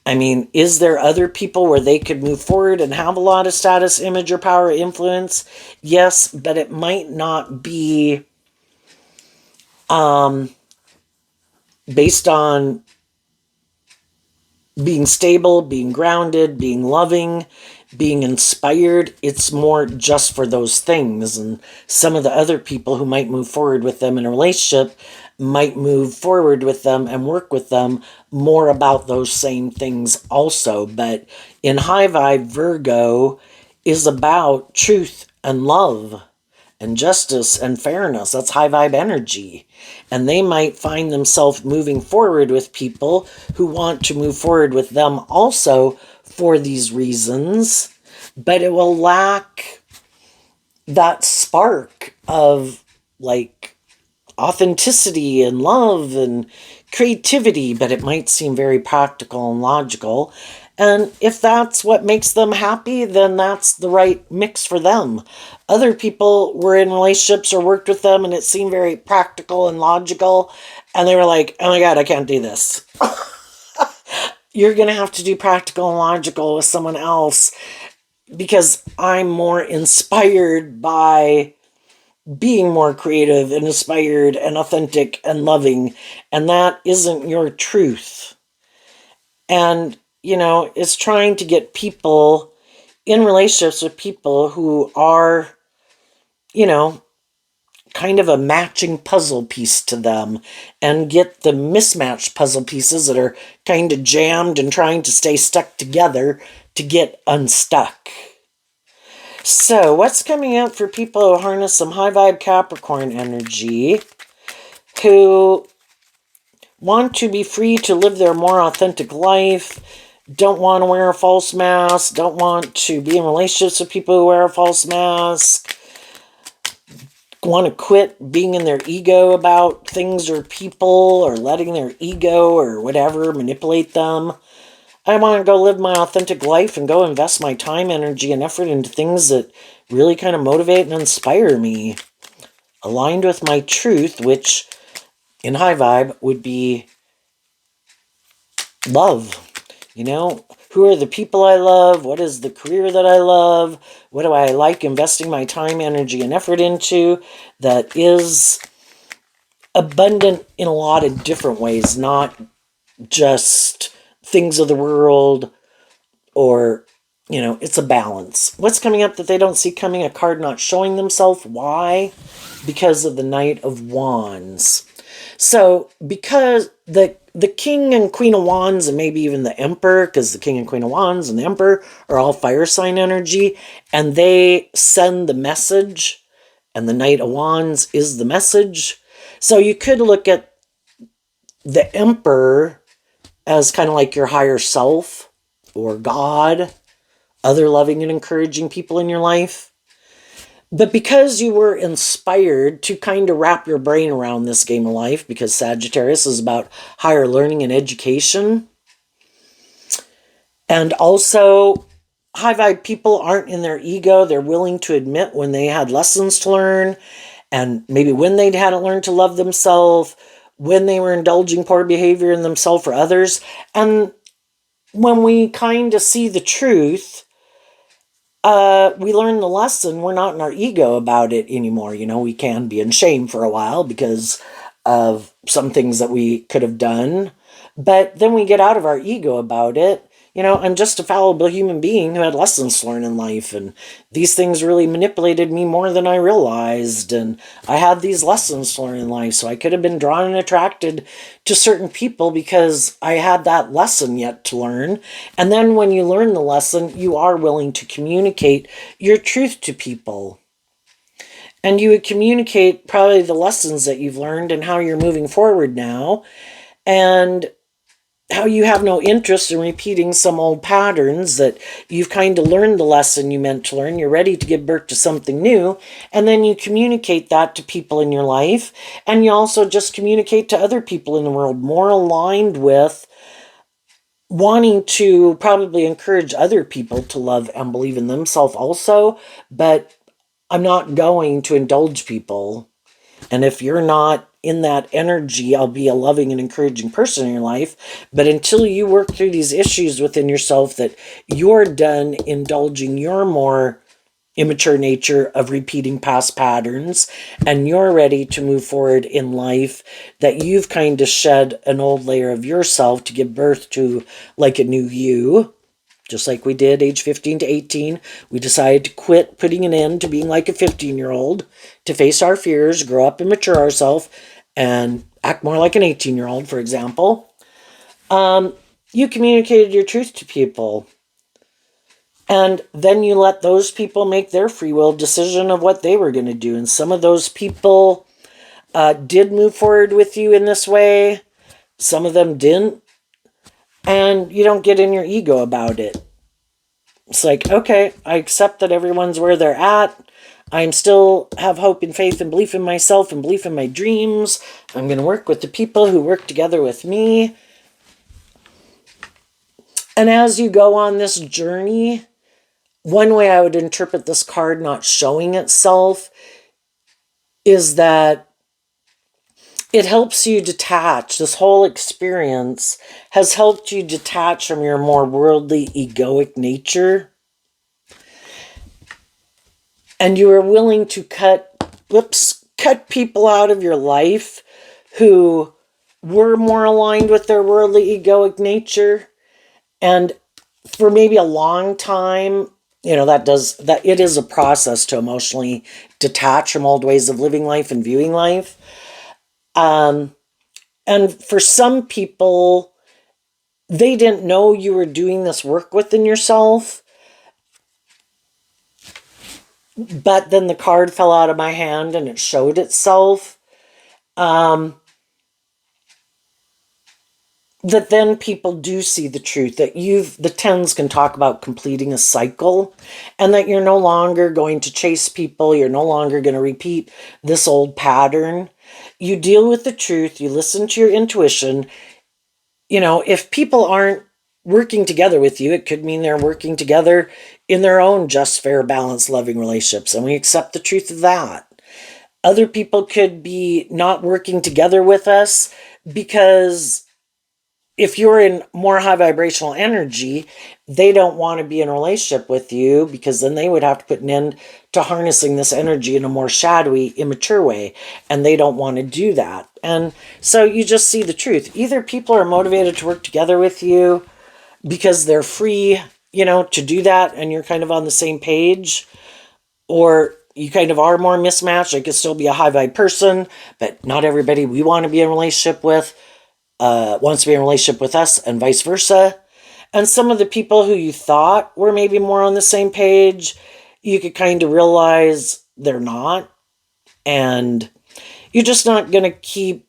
I mean, is there other people where they could move forward and have a lot of status, image, or power, influence? Yes, but it might not be based on being stable, being grounded, being loving, being inspired. It's more just for those things. And some of the other people who might move forward with them in a relationship might move forward with them and work with them more about those same things also. But in high vibe, Virgo is about truth and love and justice and fairness. That's high vibe energy. And they might find themselves moving forward with people who want to move forward with them also for these reasons, but it will lack that spark of like authenticity and love and creativity, but it might seem very practical and logical. And if that's what makes them happy, then that's the right mix for them. Other people were in relationships or worked with them and it seemed very practical and logical. And they were like, oh my God, I can't do this. You're going to have to do practical and logical with someone else because I'm more inspired by being more creative and inspired and authentic and loving. And that isn't your truth. And it's trying to get people in relationships with people who are, kind of a matching puzzle piece to them and get the mismatched puzzle pieces that are kind of jammed and trying to stay stuck together to get unstuck. So what's coming up for people who harness some high vibe Capricorn energy, who want to be free to live their more authentic life, don't want to wear a false mask, don't want to be in relationships with people who wear a false mask, want to quit being in their ego about things or people or letting their ego or whatever manipulate them. I want to go live my authentic life and go invest my time, energy, and effort into things that really kind of motivate and inspire me, aligned with my truth, which in high vibe would be love. Who are the people I love? What is the career that I love? What do I like investing my time, energy, and effort into that is abundant in a lot of different ways, not just things of the world or, it's a balance. What's coming up that they don't see coming? A card not showing themselves. Why? Because of the Knight of Wands. So because the King and Queen of Wands, and maybe even the Emperor, because the King and Queen of Wands and the Emperor are all fire sign energy, and they send the message, and the Knight of Wands is the message. So you could look at the Emperor as kind of like your higher self or God, other loving and encouraging people in your life. But because you were inspired to kind of wrap your brain around this game of life, because Sagittarius is about higher learning and education, and also high vibe people aren't in their ego. They're willing to admit when they had lessons to learn, and maybe when they hadn't learned to love themselves, when they were indulging poor behavior in themselves or others. And when we kind of see the truth, we learn the lesson. We're not in our ego about it anymore. You know, we can be in shame for a while because of some things that we could have done. But then we get out of our ego about it. You know, I'm just a fallible human being who had lessons to learn in life, and these things really manipulated me more than I realized, and I had these lessons to learn in life, so I could have been drawn and attracted to certain people because I had that lesson yet to learn. And then when you learn the lesson, you are willing to communicate your truth to people. And you would communicate probably the lessons that you've learned and how you're moving forward now, and how you have no interest in repeating some old patterns, that you've kind of learned the lesson you meant to learn. You're ready to give birth to something new. And then you communicate that to people in your life. And you also just communicate to other people in the world, more aligned with wanting to probably encourage other people to love and believe in themselves also. But I'm not going to indulge people. And if you're not in that energy, I'll be a loving and encouraging person in your life. But until you work through these issues within yourself, that you're done indulging your more immature nature of repeating past patterns, and you're ready to move forward in life, that you've kind of shed an old layer of yourself to give birth to like a new you. Just like we did age 15 to 18, we decided to quit putting an end to being like a 15-year-old, to face our fears, grow up and mature ourselves, and act more like an 18-year-old, for example. You communicated your truth to people. And then you let those people make their free will decision of what they were going to do. And some of those people did move forward with you in this way. Some of them didn't. And you don't get in your ego about it. It's like, okay, I accept that everyone's where they're at. I'm still have hope and faith and belief in myself and belief in my dreams. I'm going to work with the people who work together with me. And as you go on this journey, one way I would interpret this card not showing itself is that it helps you detach. This whole experience has helped you detach from your more worldly, egoic nature. And you are willing to cut people out of your life who were more aligned with their worldly, egoic nature. And for maybe a long time, you know, that it is a process to emotionally detach from old ways of living life and viewing life. And for some people, they didn't know you were doing this work within yourself. But then the card fell out of my hand and it showed itself. That then people do see the truth, that the tens can talk about completing a cycle, and that you're no longer going to chase people. You're no longer going to repeat this old pattern. You deal with the truth. You listen to your intuition. You know, if people aren't working together with you, it could mean they're working together in their own just, fair, balanced, loving relationships. And we accept the truth of that. Other people could be not working together with us because if you're in more high vibrational energy, they don't want to be in a relationship with you, because then they would have to put an end to harnessing this energy in a more shadowy, immature way. And they don't want to do that. And so you just see the truth. Either people are motivated to work together with you because they're free, you know, to do that, and you're kind of on the same page, or you kind of are more mismatched. I could still be a high vibe person, but not everybody we want to be in a relationship with wants to be in a relationship with us, and vice versa. And some of the people who you thought were maybe more on the same page, you could kind of realize they're not. And You're just not going to keep,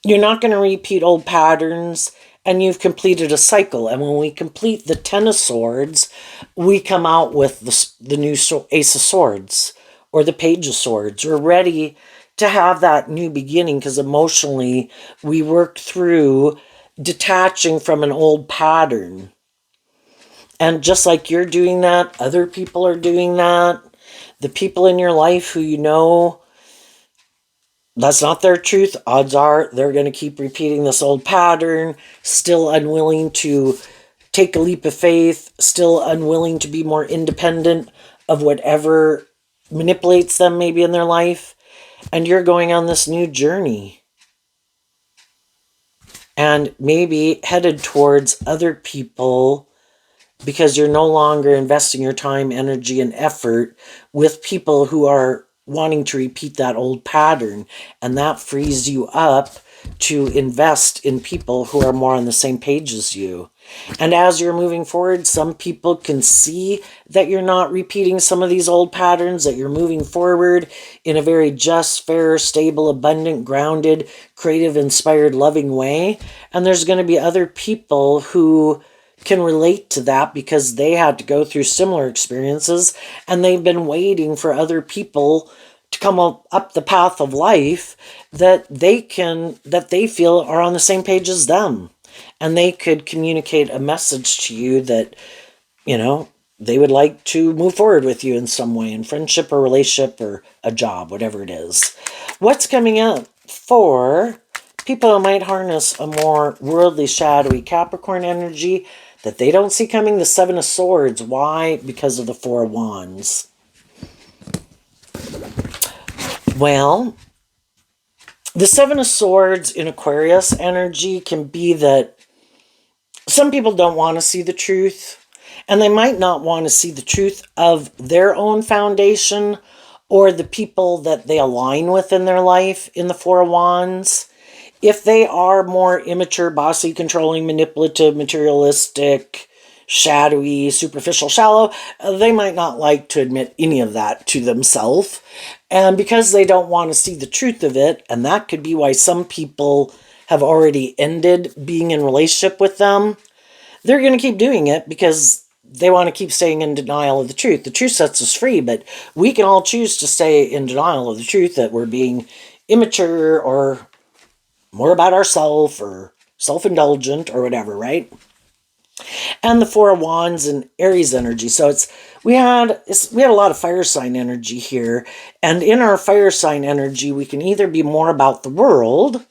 you're not going to repeat old patterns, and you've completed a cycle. And when we complete the Ten of Swords, we come out with the new Ace of Swords or the Page of Swords. We're ready to have that new beginning because emotionally we work through detaching from an old pattern. And just like you're doing that, other people are doing that. The people in your life who you know that's not their truth, odds are they're going to keep repeating this old pattern, still unwilling to take a leap of faith, still unwilling to be more independent of whatever manipulates them maybe in their life. And you're going on this new journey. And maybe headed towards other people because you're no longer investing your time, energy, and effort with people who are wanting to repeat that old pattern. And that frees you up to invest in people who are more on the same page as you. And as you're moving forward, some people can see that you're not repeating some of these old patterns, that you're moving forward in a very just, fair, stable, abundant, grounded, creative, inspired, loving way. And there's going to be other people who can relate to that because they had to go through similar experiences and they've been waiting for other people to come up the path of life that they feel are on the same page as them. And they could communicate a message to you that, they would like to move forward with you in some way, in friendship or relationship or a job, whatever it is. What's coming up for people who might harness a more worldly, shadowy Capricorn energy that they don't see coming? The Seven of Swords. Why? Because of the Four of Wands. Well, the Seven of Swords in Aquarius energy can be that some people don't want to see the truth, and they might not want to see the truth of their own foundation or the people that they align with in their life in the Four of Wands. If they are more immature, bossy, controlling, manipulative, materialistic, shadowy, superficial, shallow, they might not like to admit any of that to themselves. And because they don't want to see the truth of it, and that could be why some people have already ended being in relationship with them, they're going to keep doing it because they want to keep staying in denial of the truth. The truth sets us free, but we can all choose to stay in denial of the truth that we're being immature or more about ourselves or self-indulgent or whatever, right? And the Four of Wands and Aries energy. So we had a lot of fire sign energy here. And in our fire sign energy, we can either be more about the world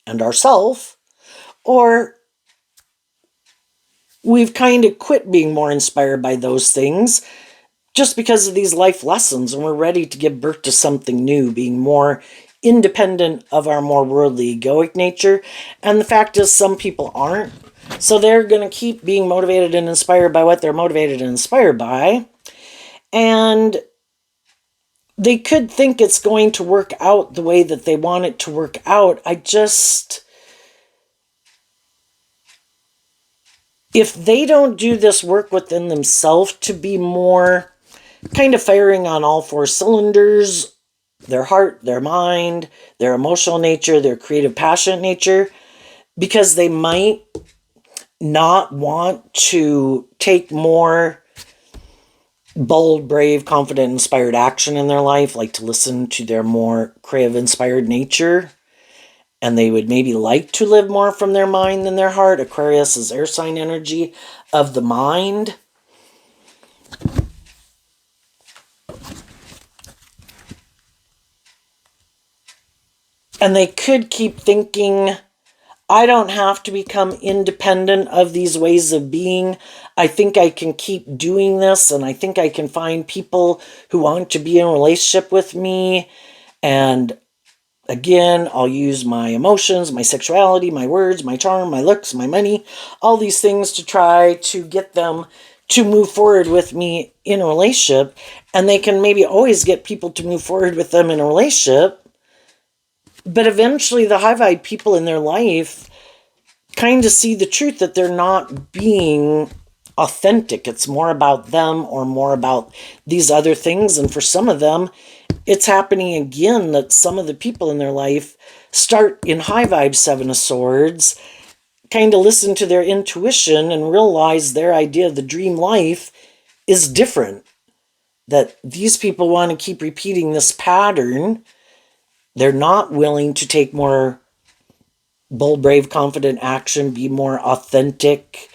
and ourself, or we've kind of quit being more inspired by those things just because of these life lessons, and we're ready to give birth to something new, being more independent of our more worldly, egoic nature. And the fact is, some people aren't. So they're going to keep being motivated and inspired by what they're motivated and inspired by. And they could think it's going to work out the way that they want it to work out. If they don't do this work within themselves to be more kind of firing on all four cylinders, their heart, their mind, their emotional nature, their creative, passionate nature, because they might not want to take more bold, brave, confident, inspired action in their life, like to listen to their more creative, inspired nature, and they would maybe like to live more from their mind than their heart. Aquarius is air sign energy of the mind. And they could keep thinking, I don't have to become independent of these ways of being. I think I can keep doing this, and I think I can find people who want to be in a relationship with me. And again, I'll use my emotions, my sexuality, my words, my charm, my looks, my money, all these things to try to get them to move forward with me in a relationship. And they can maybe always get people to move forward with them in a relationship. But eventually the high-vibe people in their life kind of see the truth that they're not being authentic. It's more about them or more about these other things. And for some of them, it's happening again that some of the people in their life start in high vibe Seven of Swords, kind of listen to their intuition and realize their idea of the dream life is different. That these people want to keep repeating this pattern. They're not willing to take more bold, brave, confident action, be more authentic.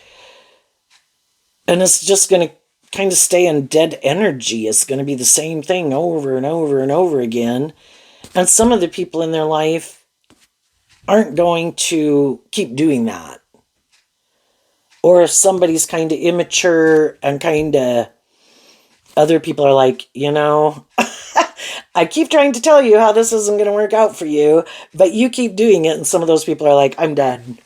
And it's just going to kind of stay in dead energy. It's going to be the same thing over and over and over again. And some of the people in their life aren't going to keep doing that. Or if somebody's kind of immature and kind of, other people are like, I keep trying to tell you how this isn't going to work out for you, but you keep doing it. And some of those people are like, I'm done.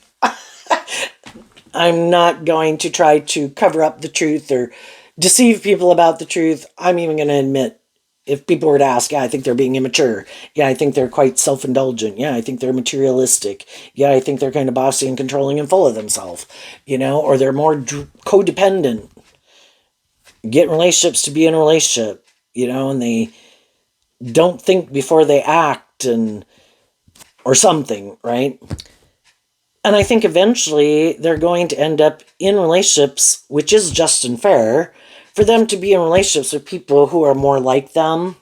I'm not going to try to cover up the truth or deceive people about the truth. I'm even going to admit, if people were to ask, yeah, I think they're being immature. Yeah, I think they're quite self-indulgent. Yeah, I think they're materialistic. Yeah, I think they're kind of bossy and controlling and full of themselves, or they're more codependent. Get in relationships to be in a relationship, and they don't think before they act or something, right? And I think eventually they're going to end up in relationships, which is just and fair, for them to be in relationships with people who are more like them.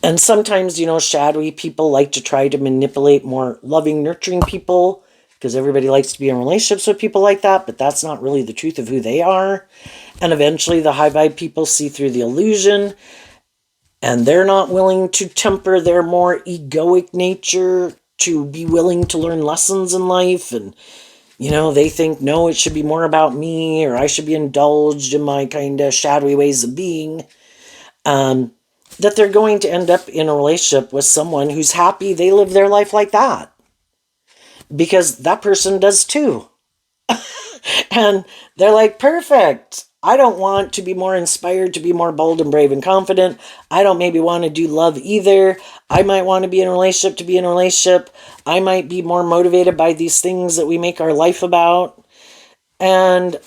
And sometimes, shadowy people like to try to manipulate more loving, nurturing people because everybody likes to be in relationships with people like that, but that's not really the truth of who they are. And eventually the high vibe people see through the illusion and they're not willing to temper their more egoic nature to be willing to learn lessons in life. And, they think, no, it should be more about me, or I should be indulged in my kind of shadowy ways of being. That they're going to end up in a relationship with someone who's happy they live their life like that. Because that person does too. And they're like, perfect. I don't want to be more inspired, to be more bold and brave and confident. I don't maybe want to do love either. I might want to be in a relationship to be in a relationship. I might be more motivated by these things that we make our life about. And,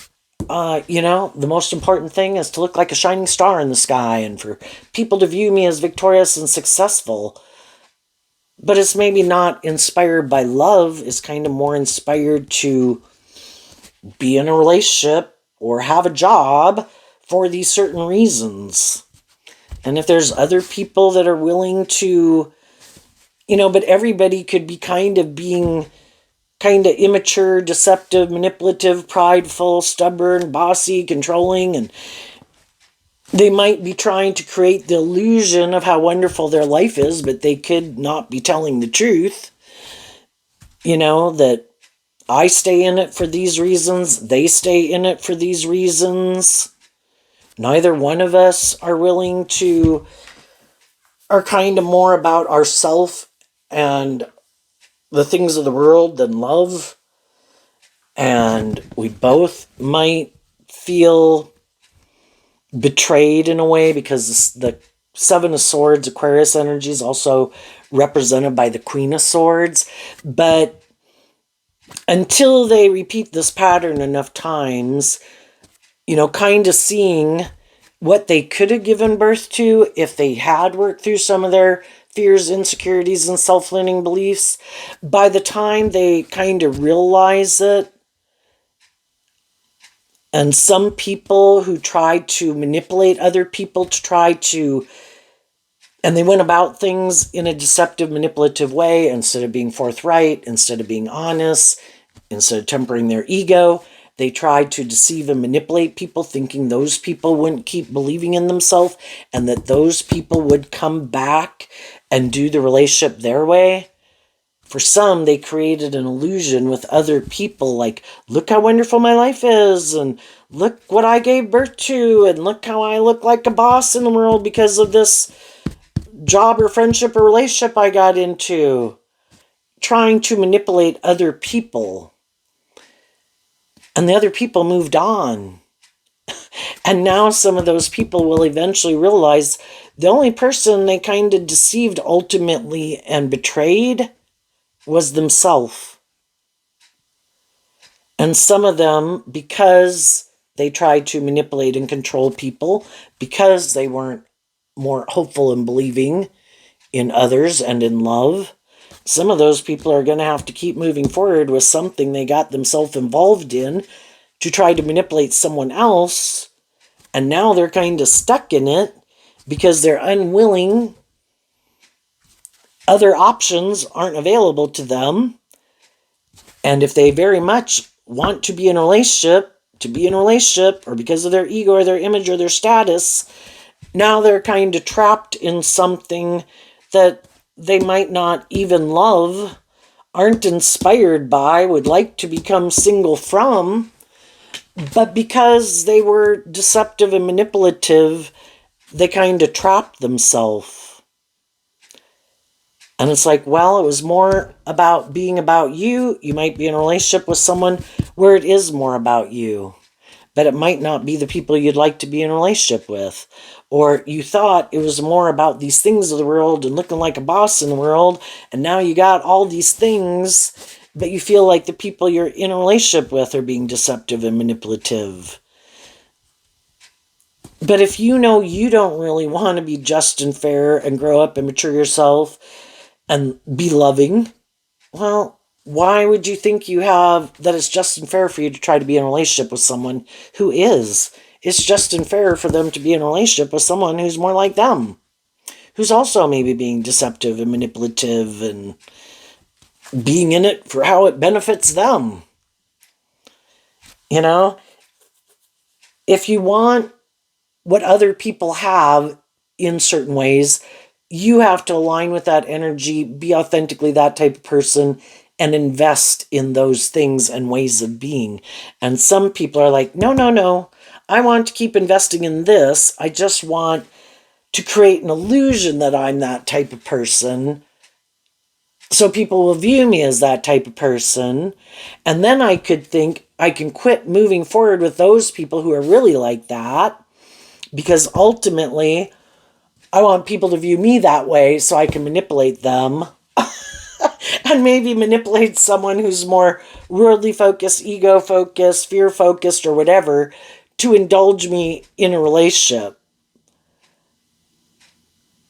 the most important thing is to look like a shining star in the sky and for people to view me as victorious and successful. But it's maybe not inspired by love. It's kind of more inspired to be in a relationship or have a job for these certain reasons. And if there's other people that are willing to, but everybody could be kind of being kind of immature, deceptive, manipulative, prideful, stubborn, bossy, controlling, and they might be trying to create the illusion of how wonderful their life is, but they could not be telling the truth. That I stay in it for these reasons, they stay in it for these reasons. Neither one of us are kind of more about ourself and the things of the world than love. And we both might feel betrayed in a way because the Seven of Swords, Aquarius energy, is also represented by the Queen of Swords. But until they repeat this pattern enough times, kind of seeing what they could have given birth to if they had worked through some of their fears, insecurities, and self-limiting beliefs, by the time they kind of realize it, and some people who tried to manipulate other people and they went about things in a deceptive, manipulative way instead of being forthright, instead of being honest, instead of tempering their ego. They tried to deceive and manipulate people, thinking those people wouldn't keep believing in themselves and that those people would come back and do the relationship their way. For some, they created an illusion with other people, like, look how wonderful my life is, and look what I gave birth to, and look how I look like a boss in the world because of this job or friendship or relationship I got into. Trying to manipulate other people. And the other people moved on. And now some of those people will eventually realize the only person they kind of deceived ultimately and betrayed was themselves. And some of them, because they tried to manipulate and control people, because they weren't more hopeful and believing in others and in love. Some of those people are going to have to keep moving forward with something they got themselves involved in to try to manipulate someone else. And now they're kind of stuck in it because they're unwilling. Other options aren't available to them. And if they very much want to be in a relationship, or because of their ego or their image or their status, now they're kind of trapped in something that they might not even love, aren't inspired by, would like to become single from, but because they were deceptive and manipulative, they kind of trapped themselves. And it's like, well, it was more about being about you. You might be in a relationship with someone where it is more about you, but it might not be the people you'd like to be in a relationship with. Or you thought it was more about these things of the world and looking like a boss in the world, and now you got all these things, but you feel like the people you're in a relationship with are being deceptive and manipulative. But if you know you don't really want to be just and fair and grow up and mature yourself and be loving, well, why would you think you have that it's just and fair for you to try to be in a relationship with someone who is? It's just and fair for them to be in a relationship with someone who's more like them, who's also maybe being deceptive and manipulative and being in it for how it benefits them. You know, if you want what other people have in certain ways, you have to align with that energy, be authentically that type of person, and invest in those things and ways of being. And some people are like, no, no, no, I want to keep investing in this. I just want to create an illusion that I'm that type of person, so people will view me as that type of person. And then I could think I can quit moving forward with those people who are really like that, because ultimately I want people to view me that way so I can manipulate them and maybe manipulate someone who's more worldly focused, ego focused, fear focused, or whatever, to indulge me in a relationship.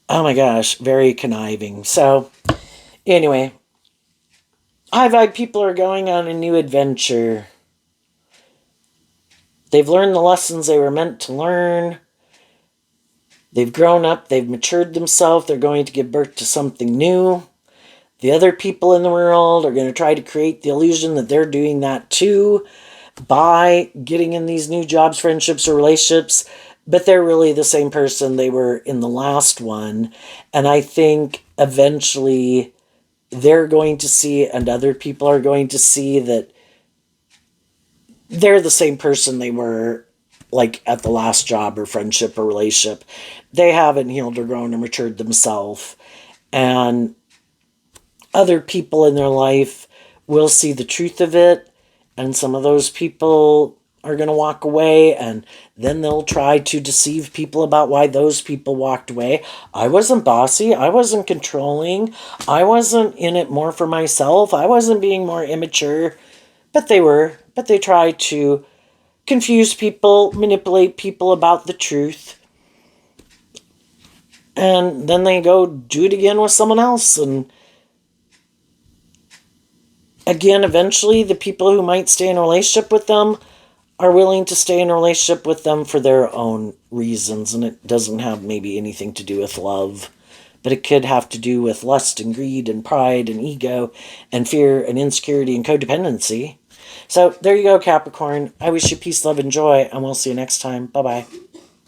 Oh my gosh, very conniving. So anyway, high vibe people are going on a new adventure. They've learned the lessons they were meant to learn. They've grown up, they've matured themselves, they're going to give birth to something new. The other people in the world are going to try to create the illusion that they're doing that too by getting in these new jobs, friendships, or relationships, but they're really the same person they were in the last one. And I think eventually they're going to see, and other people are going to see, that they're the same person they were like at the last job or friendship or relationship. They haven't healed or grown or matured themselves. And other people in their life will see the truth of it. And some of those people are going to walk away, and then they'll try to deceive people about why those people walked away. I wasn't bossy. I wasn't controlling. I wasn't in it more for myself. I wasn't being more immature. But they were. But they tried to confuse people, manipulate people about the truth. And then they go do it again with someone else. And again, eventually the people who might stay in a relationship with them are willing to stay in a relationship with them for their own reasons. And it doesn't have maybe anything to do with love, but it could have to do with lust and greed and pride and ego and fear and insecurity and codependency. So there you go, Capricorn. I wish you peace, love, and joy, and we'll see you next time. Bye-bye.